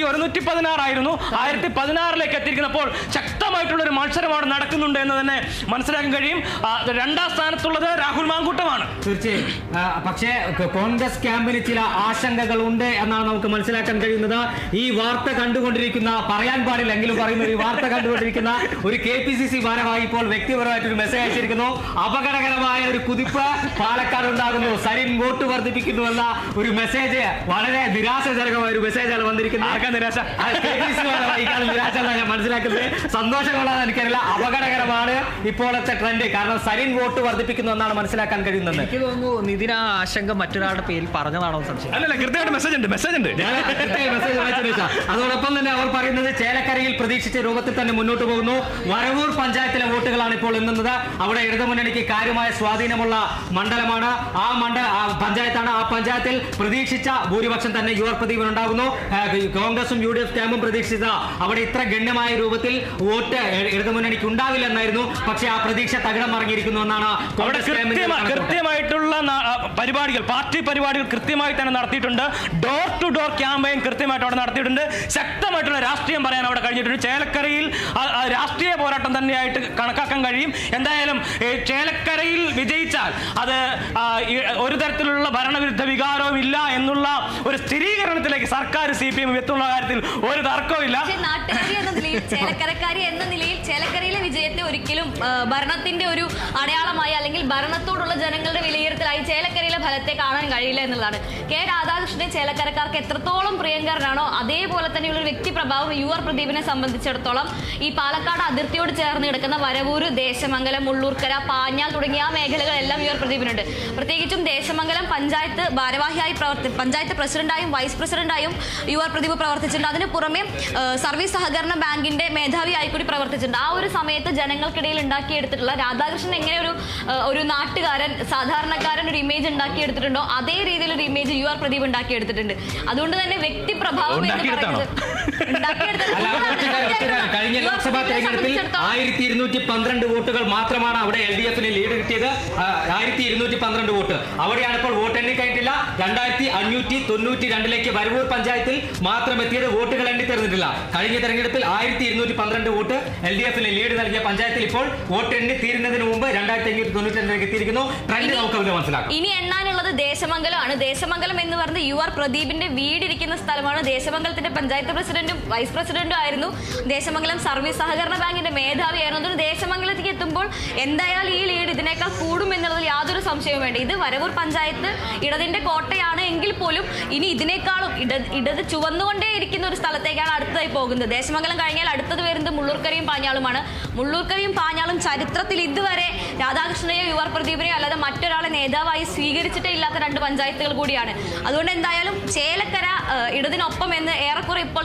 1116 ആയിരുന്നു. 1016ലേക്ക് എത്തിയിരിക്കുന്നപ്പോൾ ശക്തമായിട്ടുള്ള ഒരു മത്സരമാണ് നടക്കുന്നുണ്ട് എന്ന് തന്നെ മനസ്സിലാക്കാൻ കഴിയും. രണ്ടാം സ്ഥാനത്തുള്ളത് രാഹുൽ മാങ്കൂട്ടമാണ്. തീർച്ചയായും. പക്ഷേ കോൺഗ്രസ് ക്യാമ്പിന് ചില ആശങ്കകൾ ഉണ്ട് എന്നാണ് നമുക്ക് മനസ്സിലാക്കാൻ കഴിയുന്നത്. ഈ വാർത്ത കണ്ടുകൊണ്ടിരിക്കുന്ന, പറയാൻ പാടില്ലെങ്കിലും പറയുന്ന ഈ വാർത്ത കണ്ടുകൊണ്ടിരിക്കുന്ന ഒരു KPCC ഭാരവാഹി ഇപ്പോൾ വ്യക്തിപരമായിട്ടൊരു മെസ്സേജ് അയച്ചിരിക്കുന്നു. അപകടകരമായ ഒരു കുതിപ്പ് പാലക്കാട് ഉണ്ടാകുന്നു, സരിൻ വോട്ട് വർദ്ധിപ്പിക്കുന്നു എന്ന ഒരു മെസ്സേജ്. വളരെ നിരാശാജനകമായ ഒരു മെസ്സേജാണ് വന്നിരിക്കുന്നത്. KPCC ഭാരവാഹിക്കാണ് നിരാശ എന്നാണ് ഞാൻ മനസ്സിലാക്കുന്നത്. സന്തോഷമുള്ളതെന്ന് എനിക്കറിയില്ല. അപകടകരമാണ് ഇപ്പോഴത്തെ ട്രെൻഡ്. കാരണം സരിൻ വോട്ട് വർദ്ധിപ്പിക്കുന്നു എന്നാണ് മനസ്സിലാക്കാൻ കഴിയുന്നത്. എനിക്ക് തോന്നുന്നു നിതിൻ ആ ആശങ്ക മറ്റൊരാളുടെ പേരിൽ പറഞ്ഞതാണോ സംശയം. അല്ലല്ല, കൃത്യമായിട്ട് മെസ്സേജ് ഉണ്ട്. അതോടൊപ്പം തന്നെ അവർ പറയുന്നത് ചേലക്കരയിൽ പ്രതീക്ഷിച്ച രൂപത്തിൽ തന്നെ മുന്നോട്ട് പോകുന്നു. വരവൂർ പഞ്ചായത്തിലെ വോട്ടുകളാണ് ഇപ്പോൾ എണ്ണുന്നത്. അവിടെ ഇടതുമുന്നണിക്ക് കാര്യമായ സ്വാധീനമുള്ള മണ്ഡലമാണ്. ആ പഞ്ചായത്താണ്. ആ പഞ്ചായത്തിൽ പ്രതീക്ഷിച്ച ഭൂരിപക്ഷം തന്നെ യുവർ പ്രദീപൻ ഉണ്ടാകുന്നു. കോൺഗ്രസും UDF ക്യാമ്പും പ്രതീക്ഷിച്ച അവിടെ ഇത്ര ഗണ്യമായ രൂപത്തിൽ വോട്ട് ഇടതുമുന്നണിക്ക് ഉണ്ടാവില്ലെന്നായിരുന്നു. പക്ഷേ ആ പ്രതീക്ഷ തകിടം മറിഞ്ഞിരിക്കുന്നു എന്നാണ് കൃത്യമായിട്ടുള്ള പരിപാടികൾ, പാർട്ടി പരിപാടികൾ കൃത്യമായി തന്നെ നടത്തിയിട്ടുണ്ട്. ഡോർ ടു ഡോർ ക്യാമ്പയിൻ കൃത്യമായിട്ട് അവിടെ നടത്തിയിട്ടുണ്ട്. ശക്തമായിട്ടുള്ള രാഷ്ട്രീയം പറയാൻ അവിടെ കഴിഞ്ഞിട്ടുണ്ട്. ചേലക്കരയിൽ രാഷ്ട്രീയ പോരാട്ടം തന്നെയായിട്ട് കണക്കാക്കാൻ കഴിയും. എന്തായാലും ചേലക്കരയിൽ വിജയിച്ചാൽ അത് ഒരു തരത്തിലുള്ള ഭരണവിരുദ്ധ വികാരവും ഇല്ല എന്നുള്ള ഒരു സ്ഥിരീകരണത്തിലേക്ക് സർക്കാർ CPM എത്തുന്ന കാര്യത്തിൽ ഒരു തർക്കവുമില്ല. ചേലക്കരക്കാരി എന്ന നിലയിൽ ചേലക്കരയിലെ വിജയത്തെ ഒരിക്കലും ഭരണത്തിന്റെ ഒരു അടയാളമായി അല്ലെങ്കിൽ ഭരണത്തോടുള്ള ജനങ്ങളുടെ വിലയിരുത്തലായി ചേലക്കരയിലെ ഫലത്തെ കാണാൻ കഴിയില്ല എന്നുള്ളതാണ്. കെ രാധാകൃഷ്ണൻ ചേലക്കരക്കാർക്ക് എത്രത്തോളം പ്രിയങ്കരനാണോ അതേപോലെ തന്നെയുള്ള ഒരു വ്യക്തിപ്രഭാവം യുവർ പ്രദീപിനെ സംബന്ധിച്ചിടത്തോളം ഈ പാലക്കാട് അതിർത്തിയോട് ചേർന്ന് കിടക്കുന്ന വരവൂര്, ദേശമംഗലം, മുള്ളൂർക്കര, പാഞ്ഞാൽ തുടങ്ങിയ ആ മേഖലകളെല്ലാം യുവർ പ്രദീപിനുണ്ട്. പ്രത്യേകിച്ചും ദേശമംഗലം പഞ്ചായത്ത് ഭാരവാഹിയായി പഞ്ചായത്ത് പ്രസിഡന്റായും വൈസ് പ്രസിഡന്റായും യുവർ പ്രദീപ് പ്രവർത്തിച്ചിട്ടുണ്ട്. അതിന് പുറമെ സർവീസ് സഹകരണ ബാങ്കിന്റെ മേധാവിയായി കൂടി പ്രവർത്തിച്ചിട്ടുണ്ട്. ആ ഒരു സമയത്ത് ജനങ്ങൾക്കിടയിൽ ഉണ്ടാക്കിയെടുത്തിട്ടുള്ള രാധാകൃഷ്ണൻ എങ്ങനെ ഒരു നാട്ടുകാരൻ, സാധാരണക്കാരൻ ഒരു ഇമേജ് ഉണ്ടാക്കിയെടുത്തിട്ടുണ്ടോ അതേ രീതിയിൽ ഒരു ഇമേജ് യുവർ പ്രദീപ് ഉണ്ടാക്കിയെടുത്തിട്ടുണ്ട്. അതുകൊണ്ട് തന്നെ വ്യക്തിപ്രഭാവം എന്ന് പറയുന്നത് കഴിഞ്ഞ ലോക്സഭാ തെരഞ്ഞെടുപ്പിൽ 1212 വോട്ടുകൾ മാത്രമാണ് അവിടെ LDF-ന് ലീഡ് കിട്ടിയത്. 1212 വോട്ട്. അവിടെയാണ് ഇപ്പോൾ വോട്ട് എണ്ണി കഴിഞ്ഞിട്ടില്ല. 2592ലേക്ക് വരവൂർ പഞ്ചായത്തിൽ മാത്രം എത്തിയത്. വോട്ടുകൾ എണ്ണി തീർന്നിട്ടില്ല. കഴിഞ്ഞ തെരഞ്ഞെടുപ്പിൽ 1212 വോട്ട് LDF-ന് ലീഡ് നൽകിയ പഞ്ചായത്തിൽ ഇപ്പോൾ വോട്ട് എണ്ണി തീരുന്നതിന് മുമ്പ് 2592ലേക്ക് എത്തിയിരിക്കുന്നു. ട്രെൻഡ് നമുക്ക് മനസ്സിലാക്കാം. ഇനി എണ്ണാനുള്ളത് ദേശമംഗലമാണ്. ദേശമംഗലം എന്ന് പറയുന്നത് യുവർ പ്രദീപിന്റെ വീടിരിക്കുന്ന സ്ഥലമാണ്. ദേശമംഗലത്തിന്റെ പഞ്ചായത്ത് പ്രസിഡന്റും വൈസ് പ്രസിഡന്റും ആയിരുന്നു. ദേശമംഗലം സർവീസ് സഹകരണ ബാങ്കിന്റെ മേധാവിയായിരുന്നു. അതുകൊണ്ട് ദേശമംഗലത്തേക്ക് എത്തുമ്പോൾ എന്തായാലും ഈ ലീഡ് ഇതിനേക്കാൾ കൂടും എന്നുള്ളതിൽ യാതൊരു സംശയവും വേണ്ട. ഇത് വരവൂർ പഞ്ചായത്ത് ഇടതിന്റെ കോട്ടയാണ് എങ്കിൽ പോലും ഇനി ഇതിനേക്കാളും ഇടത് ചുവന്നുകൊണ്ടേ ഇരിക്കുന്ന ഒരു സ്ഥലത്തേക്കാണ് അടുത്തതായി പോകുന്നത്. ദേശമംഗലം കഴിഞ്ഞാൽ അടുത്തത് വരുന്നത് മുള്ളൂർക്കരയും പാഞ്ഞാളുമാണ്. മുള്ളൂർക്കരയും പാഞ്ഞാളും ചരിത്രത്തിൽ ഇതുവരെ രാധാകൃഷ്ണനെയോ യുവർ പ്രദീപിനെയോ അല്ലാതെ മറ്റൊരാളെ നേതാവായി സ്വീകരിച്ചിട്ടേ ഇല്ലാത്ത രണ്ട് പഞ്ചായത്തുകൾ കൂടിയാണ്. അതുകൊണ്ട് എന്തായാലും ചേലക്കര ഇടതിനൊപ്പം എന്ന് ഏറെക്കുറെ ഇപ്പോൾ